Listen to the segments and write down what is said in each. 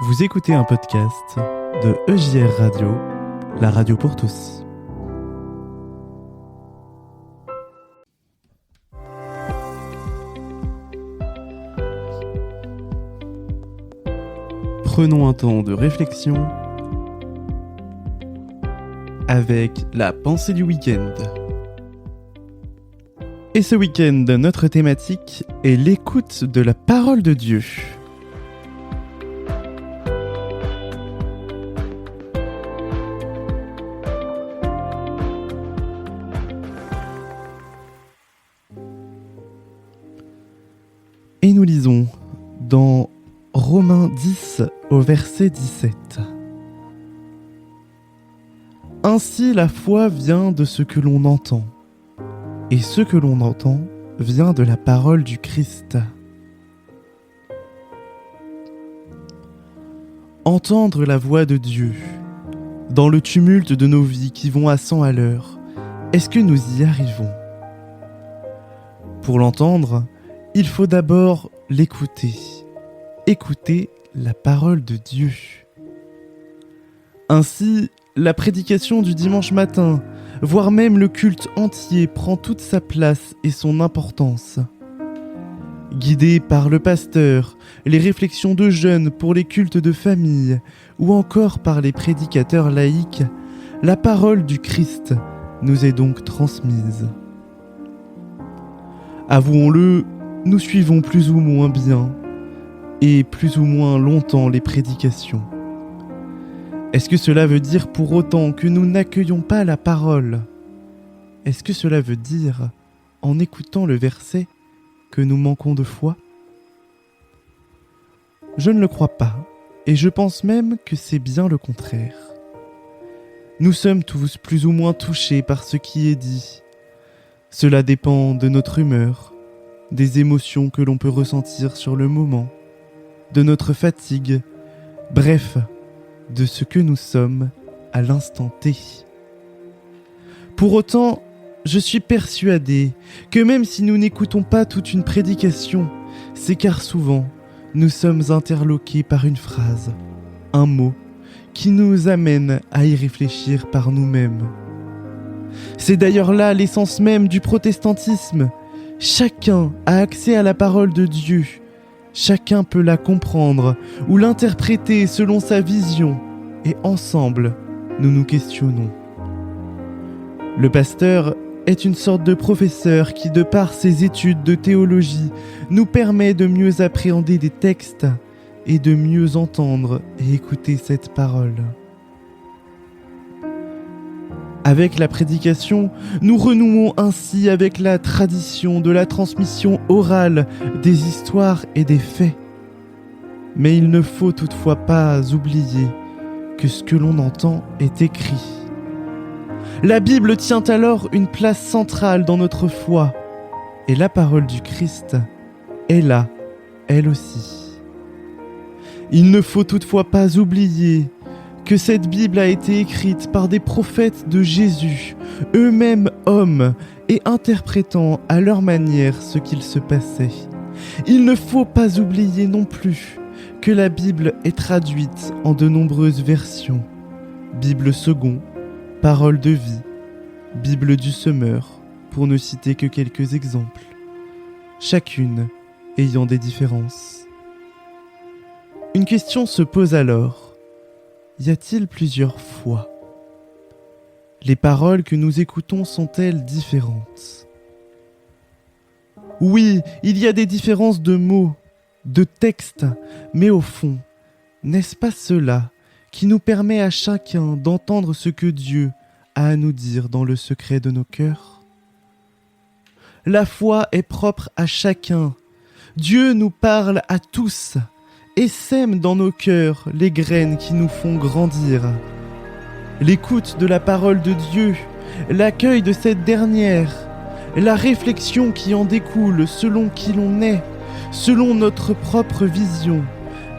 Vous écoutez un podcast de EJR Radio, la radio pour tous. Prenons un temps de réflexion avec la pensée du week-end. Et ce week-end, notre thématique est l'écoute de la parole de Dieu. Et nous lisons dans Romains 10 au verset 17. Ainsi la foi vient de ce que l'on entend, et ce que l'on entend vient de la parole du Christ. Entendre la voix de Dieu, dans le tumulte de nos vies qui vont à 100 à l'heure, est-ce que nous y arrivons ? Pour l'entendre, il faut d'abord l'écouter. Écouter la parole de Dieu. Ainsi, la prédication du dimanche matin, voire même le culte entier, prend toute sa place et son importance. Guidé par le pasteur, les réflexions de jeunes pour les cultes de famille, ou encore par les prédicateurs laïcs, la parole du Christ nous est donc transmise. Avouons-le, nous suivons plus ou moins bien et plus ou moins longtemps les prédications. Est-ce que cela veut dire pour autant que nous n'accueillons pas la parole ? Est-ce que cela veut dire, en écoutant le verset, que nous manquons de foi ? Je ne le crois pas, et je pense même que c'est bien le contraire. Nous sommes tous plus ou moins touchés par ce qui est dit. Cela dépend de notre humeur, des émotions que l'on peut ressentir sur le moment, de notre fatigue, bref, de ce que nous sommes à l'instant T. Pour autant, je suis persuadé que même si nous n'écoutons pas toute une prédication, c'est car souvent, nous sommes interloqués par une phrase, un mot, qui nous amène à y réfléchir par nous-mêmes. C'est d'ailleurs là l'essence même du protestantisme. Chacun a accès à la parole de Dieu. Chacun peut la comprendre ou l'interpréter selon sa vision. Et ensemble, nous nous questionnons. Le pasteur est une sorte de professeur qui, de par ses études de théologie, nous permet de mieux appréhender des textes et de mieux entendre et écouter cette parole. Avec la prédication, nous renouons ainsi avec la tradition de la transmission orale des histoires et des faits. Mais il ne faut toutefois pas oublier que ce que l'on entend est écrit. La Bible tient alors une place centrale dans notre foi, et la parole du Christ est là, elle aussi. Il ne faut toutefois pas oublier que cette Bible a été écrite par des prophètes de Jésus, eux-mêmes hommes, et interprétant à leur manière ce qu'il se passait. Il ne faut pas oublier non plus que la Bible est traduite en de nombreuses versions. Bible second, Parole de vie, Bible du semeur, pour ne citer que quelques exemples, chacune ayant des différences. Une question se pose alors. Y a-t-il plusieurs foi ? Les paroles que nous écoutons sont-elles différentes ? Oui, il y a des différences de mots, de textes, mais au fond, n'est-ce pas cela qui nous permet à chacun d'entendre ce que Dieu a à nous dire dans le secret de nos cœurs ? La foi est propre à chacun. Dieu nous parle à tous et sème dans nos cœurs les graines qui nous font grandir. L'écoute de la parole de Dieu, l'accueil de cette dernière, la réflexion qui en découle selon qui l'on est, selon notre propre vision,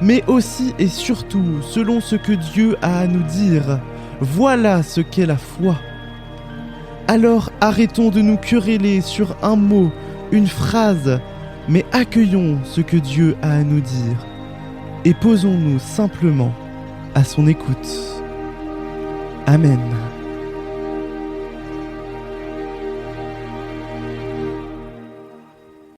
mais aussi et surtout selon ce que Dieu a à nous dire. Voilà ce qu'est la foi. Alors arrêtons de nous quereller sur un mot, une phrase, mais accueillons ce que Dieu a à nous dire. et posons-nous simplement à son écoute. Amen.